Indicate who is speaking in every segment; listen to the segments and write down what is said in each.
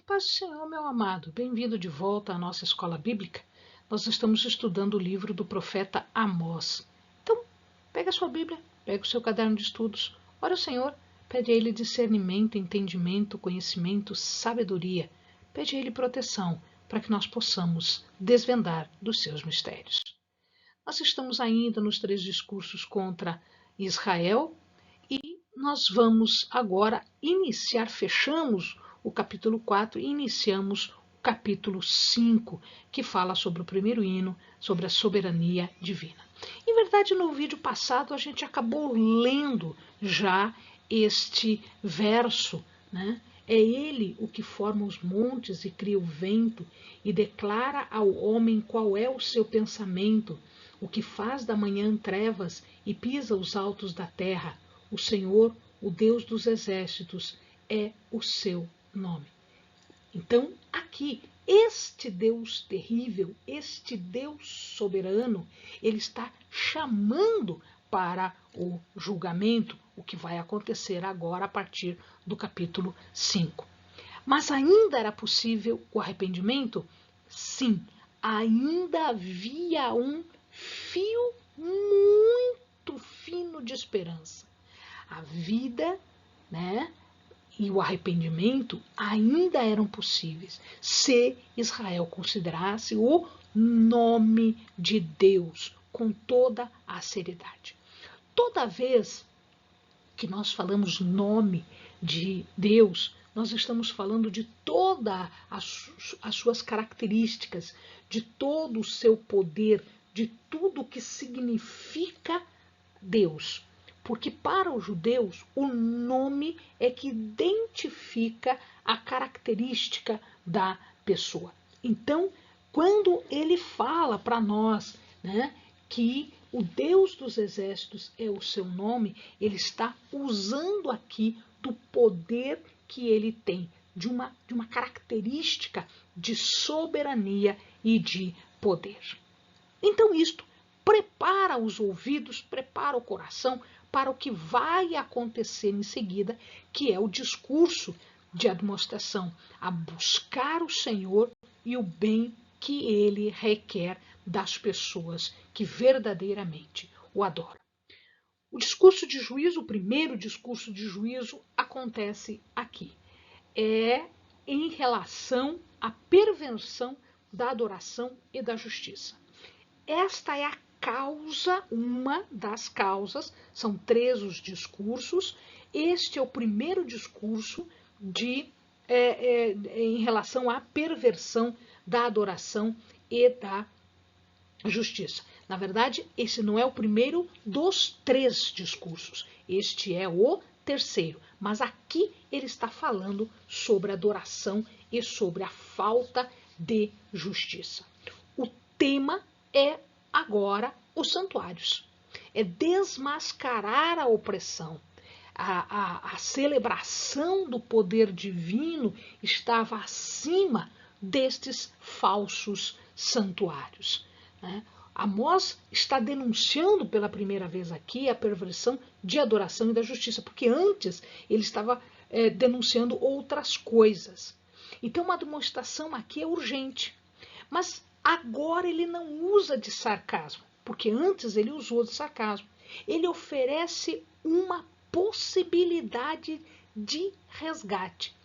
Speaker 1: Paz do Senhor, meu amado, bem-vindo de volta à nossa escola bíblica. Nós estamos estudando o livro do profeta Amós. Então, pega a sua Bíblia, pega o seu caderno de estudos, ora ao Senhor, pede a Ele discernimento, entendimento, conhecimento, sabedoria. Pede a Ele proteção, para que nós possamos desvendar dos seus mistérios. Nós estamos ainda nos 3 discursos contra Israel e nós vamos agora fechamos o capítulo 4 e iniciamos o capítulo 5, que fala sobre o primeiro hino, sobre a soberania divina. Em verdade, no vídeo passado, a gente acabou lendo já este verso, né? É ele o que forma os montes e cria o vento e declara ao homem qual é o seu pensamento, o que faz da manhã trevas e pisa os altos da terra. O Senhor, o Deus dos exércitos, é o seu nome. Então, aqui, este Deus terrível, este Deus soberano, ele está chamando para o julgamento, o que vai acontecer agora a partir do capítulo 5. Mas ainda era possível o arrependimento? Sim, ainda havia um fio muito fino de esperança. A vida, né, e o arrependimento ainda eram possíveis se Israel considerasse o nome de Deus com toda a seriedade. Toda vez que nós falamos nome de Deus, nós estamos falando de todas as suas características, de todo o seu poder, de tudo o que significa Deus. Porque para os judeus, o nome é que identifica a característica da pessoa. Então, quando ele fala para nós, né, que o Deus dos exércitos é o seu nome, ele está usando aqui do poder que ele tem, de uma característica de soberania e de poder. Então, isto prepara os ouvidos, prepara o coração para o que vai acontecer em seguida, que é o discurso de admoestação, a buscar o Senhor e o bem que ele requer das pessoas que verdadeiramente o adoram. O discurso de juízo, o primeiro discurso de juízo, acontece aqui. É em relação à perversão da adoração e da justiça. Esta é a causa, uma das causas, são 3 os discursos. Este é o primeiro discurso em relação à perversão da adoração e da justiça. Na verdade, esse não é o primeiro dos 3 discursos, este é o terceiro, mas aqui ele está falando sobre adoração e sobre a falta de justiça. O tema é agora os santuários, é desmascarar a opressão. A celebração do poder divino estava acima destes falsos santuários. Amós está denunciando pela primeira vez aqui a perversão de adoração e da justiça, porque antes ele estava denunciando outras coisas. Então, uma demonstração aqui é urgente. Mas agora ele não usa de sarcasmo, porque antes ele usou de sarcasmo. Ele oferece uma possibilidade de resgate.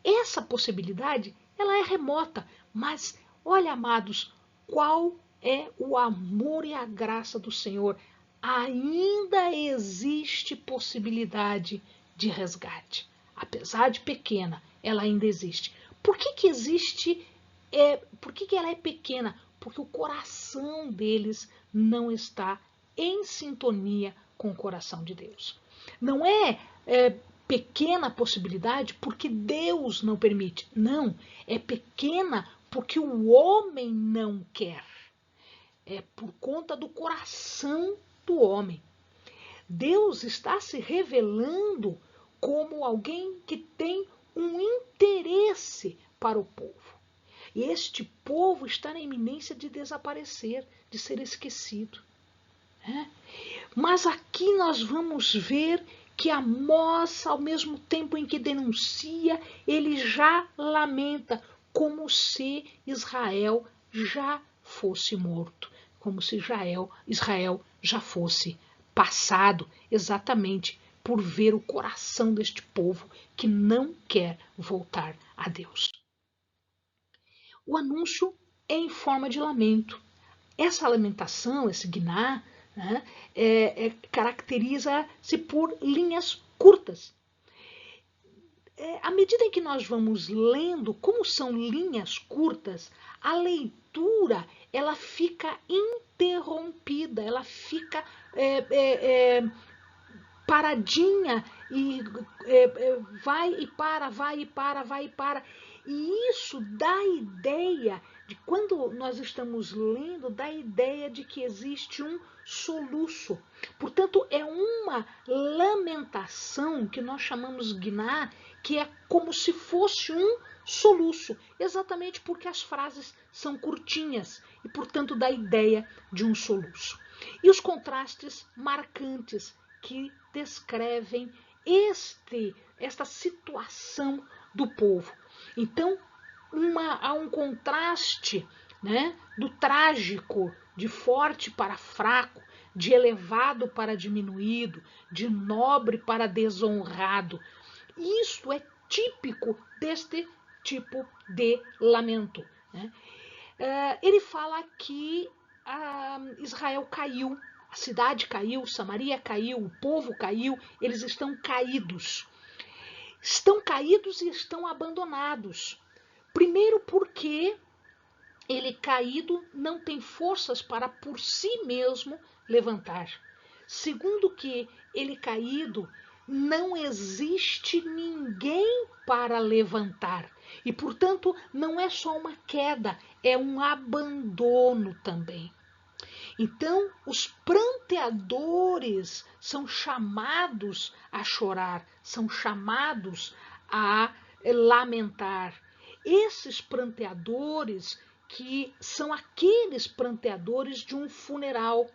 Speaker 1: Essa possibilidade, ela é remota, mas olha, amados, qual é o amor e a graça do Senhor? Ainda existe possibilidade de resgate. Apesar de pequena, ela ainda existe. Por que existe? Por que ela é pequena? Porque o coração deles não está em sintonia com o coração de Deus. Não é pequena a possibilidade porque Deus não permite. Não, é pequena porque o homem não quer. É por conta do coração do homem. Deus está se revelando como alguém que tem um interesse para o povo. E este povo está na iminência de desaparecer, de ser esquecido. Mas aqui nós vamos ver que Amós, ao mesmo tempo em que denuncia, ele já lamenta, como se Israel já fosse morto, como se Israel já fosse passado, exatamente por ver o coração deste povo que não quer voltar a Deus. O anúncio é em forma de lamento. Essa lamentação, esse gná, né, caracteriza-se por linhas curtas. À medida em que nós vamos lendo, como são linhas curtas, a leitura ela fica interrompida, ela fica paradinha e vai e para, vai e para, vai e para. E isso dá a ideia de, quando nós estamos lendo, dá a ideia de que existe um soluço. Portanto, é uma lamentação que nós chamamos gná, que é como se fosse um soluço, exatamente porque as frases são curtinhas e, portanto, dá a ideia de um soluço. E os contrastes marcantes que descrevem esta situação do povo. Então, há um contraste, né, do trágico, de forte para fraco, de elevado para diminuído, de nobre para desonrado. Isso é típico deste tipo de lamento, né? Ele fala que Israel caiu, a cidade caiu, Samaria caiu, o povo caiu, eles estão caídos. Estão caídos e estão abandonados. Primeiro porque ele caído não tem forças para por si mesmo levantar. Segundo que ele caído não existe ninguém para levantar. E, portanto, não é só uma queda, é um abandono também. Então, os pranteadores são chamados a chorar, são chamados a lamentar. Esses pranteadores que são aqueles pranteadores de um funeral.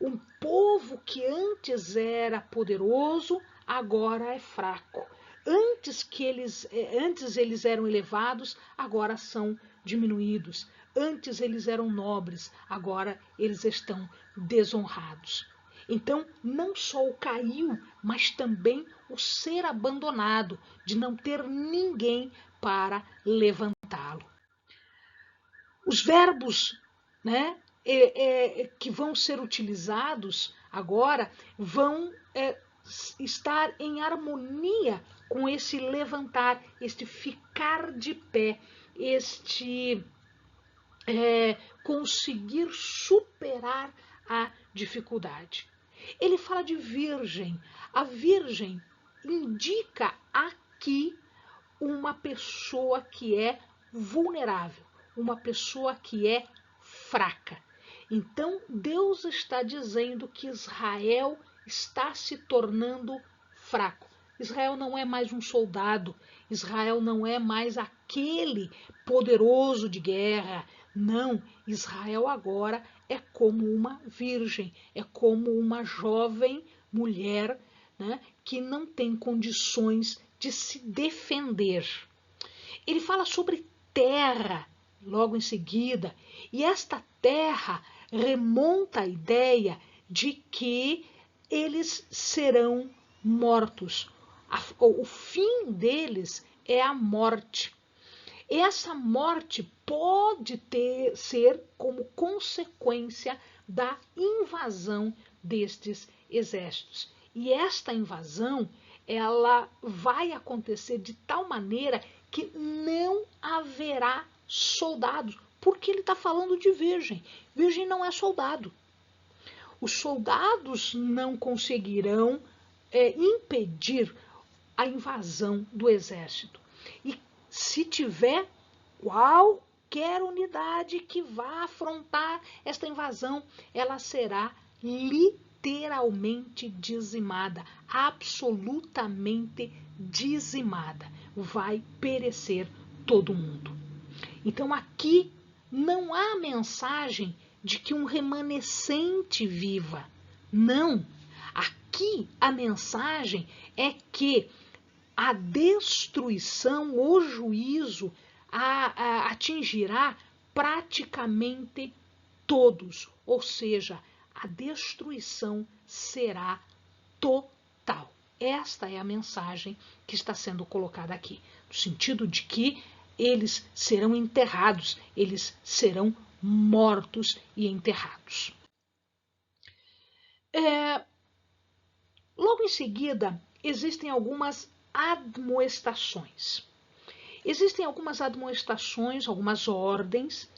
Speaker 1: Um povo que antes era poderoso, agora é fraco. Antes eles eram elevados, agora são diminuídos. Antes eles eram nobres, agora eles estão desonrados. Então, não só o caiu, mas também o ser abandonado, de não ter ninguém para levantá-lo. Os verbos, né, que vão ser utilizados agora vão estar em harmonia com esse levantar, este ficar de pé, este conseguir superar a dificuldade. Ele fala de virgem. A virgem indica aqui uma pessoa que é vulnerável, uma pessoa que é fraca. Então, Deus está dizendo que Israel está se tornando fraco. Israel não é mais um soldado, Israel não é mais aquele poderoso de guerra. Não, Israel agora é como uma virgem, é como uma jovem mulher, né, que não tem condições de se defender. Ele fala sobre terra logo em seguida, e esta terra remonta a ideia de que eles serão mortos. O fim deles é a morte. Essa morte pode ser como consequência da invasão destes exércitos. E esta invasão, ela vai acontecer de tal maneira que não haverá soldados, porque ele está falando de virgem. Virgem não é soldado. Os soldados não conseguirão impedir a invasão do exército. E se tiver qualquer unidade que vá afrontar esta invasão, ela será literalmente dizimada, absolutamente dizimada. Vai perecer todo mundo. Então aqui não há mensagem de que um remanescente viva. Não. Aqui aqui a mensagem é que a destruição, o juízo, atingirá praticamente todos, ou seja, a destruição será total. Esta é a mensagem que está sendo colocada aqui, no sentido de que eles serão enterrados, eles serão mortos e enterrados. Logo em seguida, existem algumas admoestações. Existem algumas admoestações, algumas ordens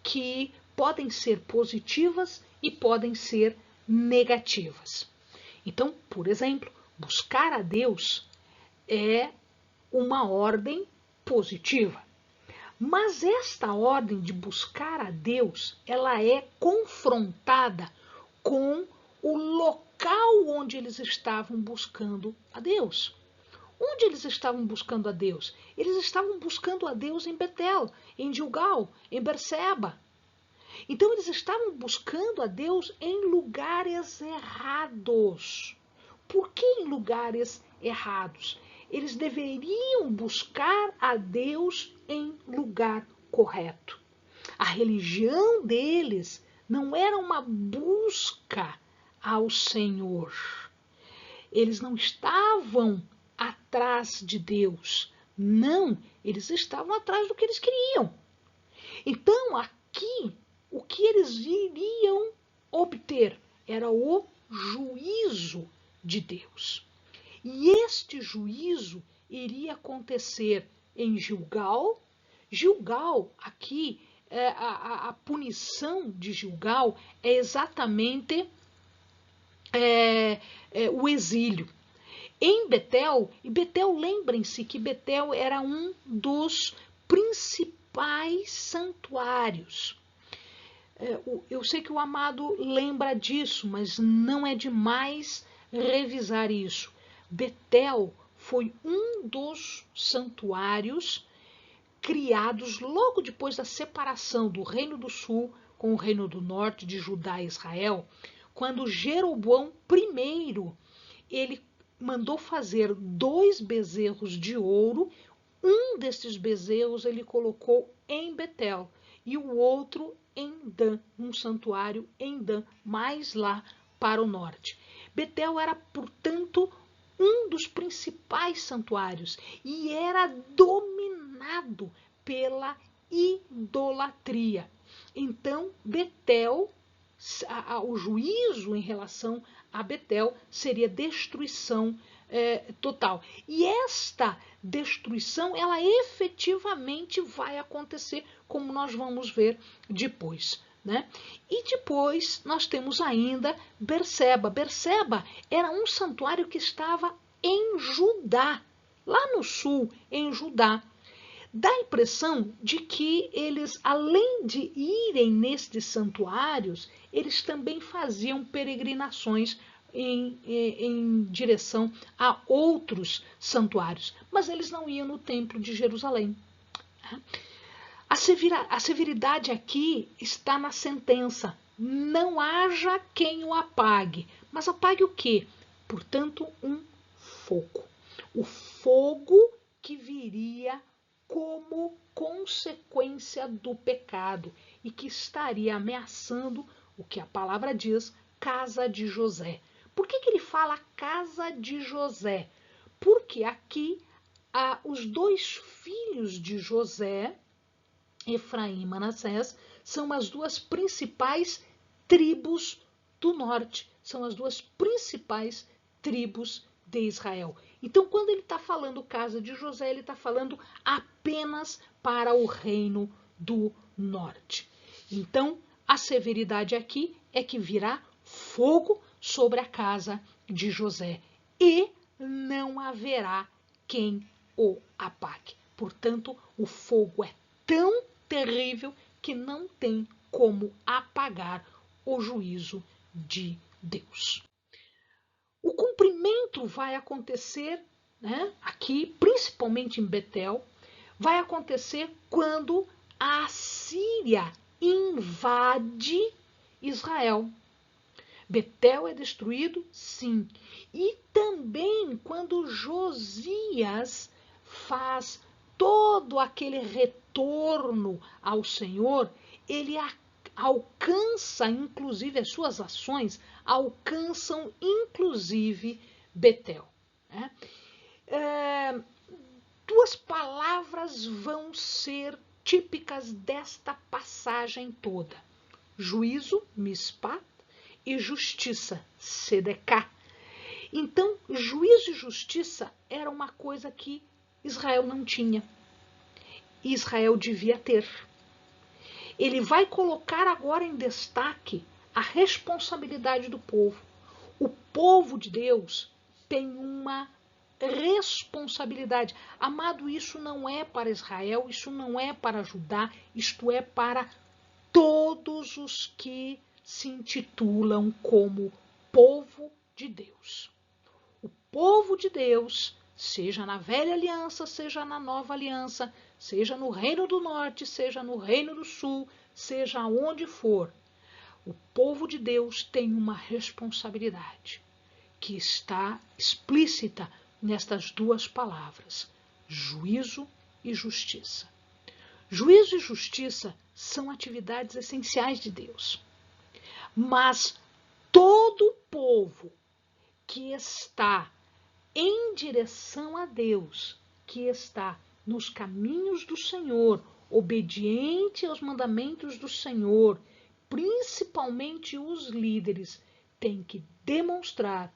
Speaker 1: que podem ser positivas e podem ser negativas. Então, por exemplo, buscar a Deus é uma ordem positiva. Mas esta ordem de buscar a Deus, ela é confrontada com o local onde eles estavam buscando a Deus. Onde eles estavam buscando a Deus? Eles estavam buscando a Deus em Betel, em Gilgal, em Berseba. Então eles estavam buscando a Deus em lugares errados. Por que em lugares errados? Eles deveriam buscar a Deus em lugar correto. A religião deles não era uma busca ao Senhor. Eles não estavam atrás de Deus. Não, eles estavam atrás do que eles queriam. Então, aqui, o que eles iriam obter era o juízo de Deus. E este juízo iria acontecer em Gilgal. Gilgal, aqui, a punição de Gilgal é exatamente o exílio. Em Betel, e Betel, lembrem-se que Betel era um dos principais santuários. Eu sei que o amado lembra disso, mas não é demais revisar isso. Betel foi um dos santuários criados logo depois da separação do Reino do Sul com o Reino do Norte de Judá e Israel, quando Jeroboão I, ele mandou fazer 2 bezerros de ouro. Um desses bezerros ele colocou em Betel e o outro em Dan, um santuário em Dan, mais lá para o norte. Betel era, portanto, um dos principais santuários e era dominado pela idolatria. Então, Betel, o juízo em relação a Betel seria destruição total. E esta destruição, ela efetivamente vai acontecer, como nós vamos ver depois. Né? E depois nós temos ainda Berseba. Berseba era um santuário que estava em Judá, lá no sul, em Judá. Dá a impressão de que eles, além de irem nestes santuários, eles também faziam peregrinações em direção a outros santuários, mas eles não iam no templo de Jerusalém. A severidade aqui está na sentença. Não haja quem o apague. Mas apague o quê? Portanto, um fogo. O fogo que viria como consequência do pecado e que estaria ameaçando o que a palavra diz, casa de José. Por que ele fala casa de José? Porque aqui os 2 filhos de José, Efraim e Manassés, são as 2 principais tribos do norte, são as 2 principais tribos de Israel. Então, quando ele está falando casa de José, ele está falando apenas para o reino do norte. Então, a severidade aqui é que virá fogo sobre a casa de José e não haverá quem o apague. Portanto, o fogo é tão terrível que não tem como apagar o juízo de Deus. O cumprimento vai acontecer, né, aqui, principalmente em Betel, vai acontecer quando a Assíria invade Israel. Betel é destruído? Sim. E também quando Josias faz todo aquele retorno ao Senhor, ele alcança, inclusive, as suas ações alcançam, inclusive, Betel. Né? Duas palavras vão ser típicas desta passagem toda: juízo, mispat, e justiça, sedecá. Então, juízo e justiça era uma coisa que Israel não tinha. Israel devia ter. Ele vai colocar agora em destaque a responsabilidade do povo. O povo de Deus tem uma responsabilidade. Amado, isso não é para Israel, isso não é para Judá, isto é para todos os que se intitulam como povo de Deus. O povo de Deus, seja na velha aliança, seja na nova aliança, seja no reino do norte, seja no reino do sul, seja onde for, o povo de Deus tem uma responsabilidade que está explícita nestas duas palavras: juízo e justiça. Juízo e justiça são atividades essenciais de Deus. Mas todo povo que está em direção a Deus, que está nos caminhos do Senhor, obediente aos mandamentos do Senhor, principalmente os líderes, tem que demonstrar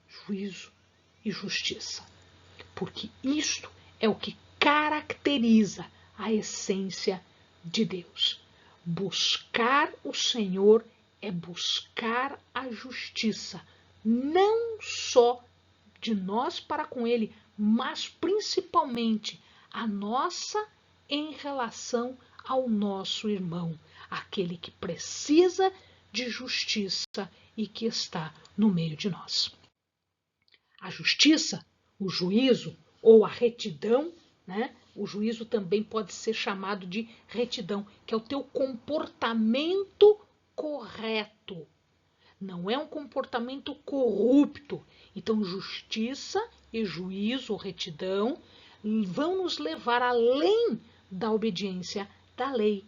Speaker 1: juízo e justiça. Porque isto é o que caracteriza a essência de Deus. Buscar o Senhor é buscar a justiça, não só de nós para com Ele, mas principalmente a nossa em relação ao nosso irmão, aquele que precisa de justiça e que está no meio de nós. A justiça, o juízo ou a retidão, né? O juízo também pode ser chamado de retidão, que é o teu comportamento correto. Não é um comportamento corrupto. Então, justiça e juízo ou retidão vão nos levar além da obediência da lei.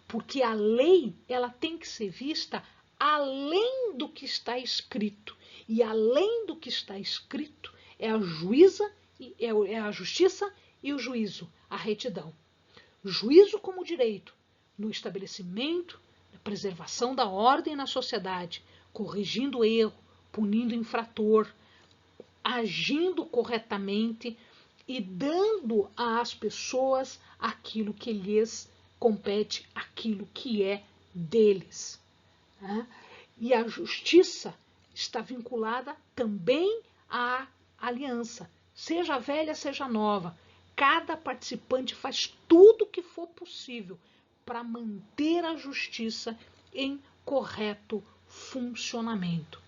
Speaker 1: Porque a lei, ela tem que ser vista além do que está escrito. E além do que está escrito é a justiça e o juízo, a retidão. Juízo como direito no estabelecimento, na preservação da ordem na sociedade, corrigindo o erro, punindo o infrator, agindo corretamente e dando às pessoas aquilo que lhes compete, aquilo que é deles. Né? E a justiça está vinculada também à aliança, seja velha, seja nova. Cada participante faz tudo o que for possível para manter a justiça em correto funcionamento.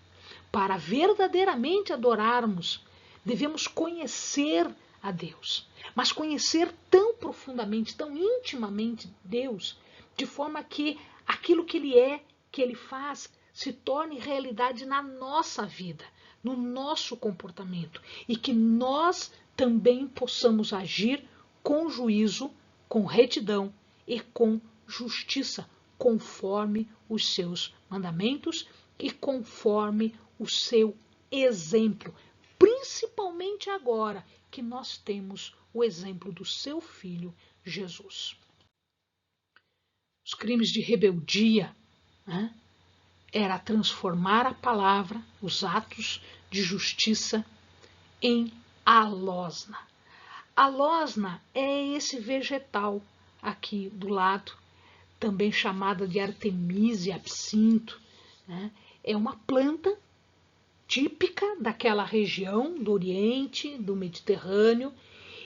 Speaker 1: Para verdadeiramente adorarmos, devemos conhecer a Deus, mas conhecer tão profundamente, tão intimamente Deus, de forma que aquilo que Ele é, que Ele faz, se torne realidade na nossa vida, no nosso comportamento, e que nós também possamos agir com juízo, com retidão e com justiça, conforme os seus mandamentos e conforme o seu exemplo, principalmente agora que nós temos o exemplo do seu Filho Jesus. Os crimes de rebeldia, né, era transformar a palavra, os atos de justiça, em alosna. Alosna é esse vegetal aqui do lado, também chamada de artemisia, absinto, né? É uma planta típica daquela região do Oriente, do Mediterrâneo,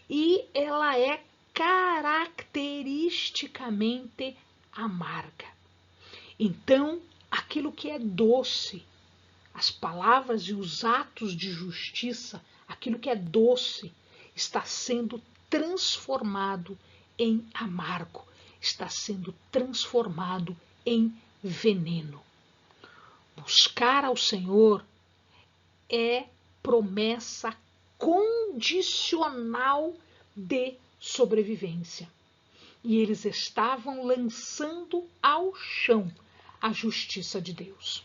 Speaker 1: e ela é caracteristicamente amarga. Então, aquilo que é doce, as palavras e os atos de justiça, aquilo que é doce, está sendo transformado em amargo, está sendo transformado em veneno. Buscar ao Senhor é promessa condicional de sobrevivência. E eles estavam lançando ao chão a justiça de Deus.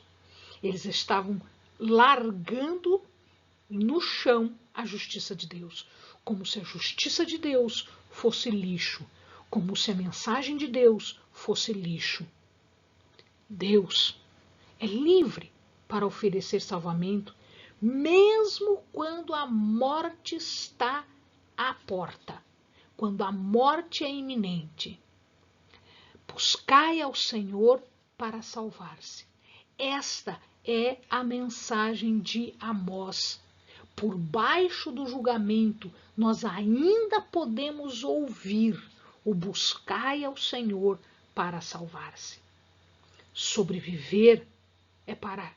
Speaker 1: Eles estavam largando no chão a justiça de Deus, como se a justiça de Deus fosse lixo, como se a mensagem de Deus fosse lixo. Deus é livre para oferecer salvamento, mesmo quando a morte está à porta, quando a morte é iminente. Buscai ao Senhor para salvar-se. Esta é a mensagem de Amós. Por baixo do julgamento, nós ainda podemos ouvir o buscai ao Senhor para salvar-se. Sobreviver é para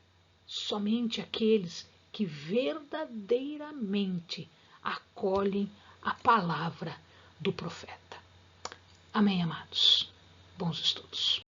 Speaker 1: somente aqueles que verdadeiramente acolhem a palavra do profeta. Amém, amados? Bons estudos.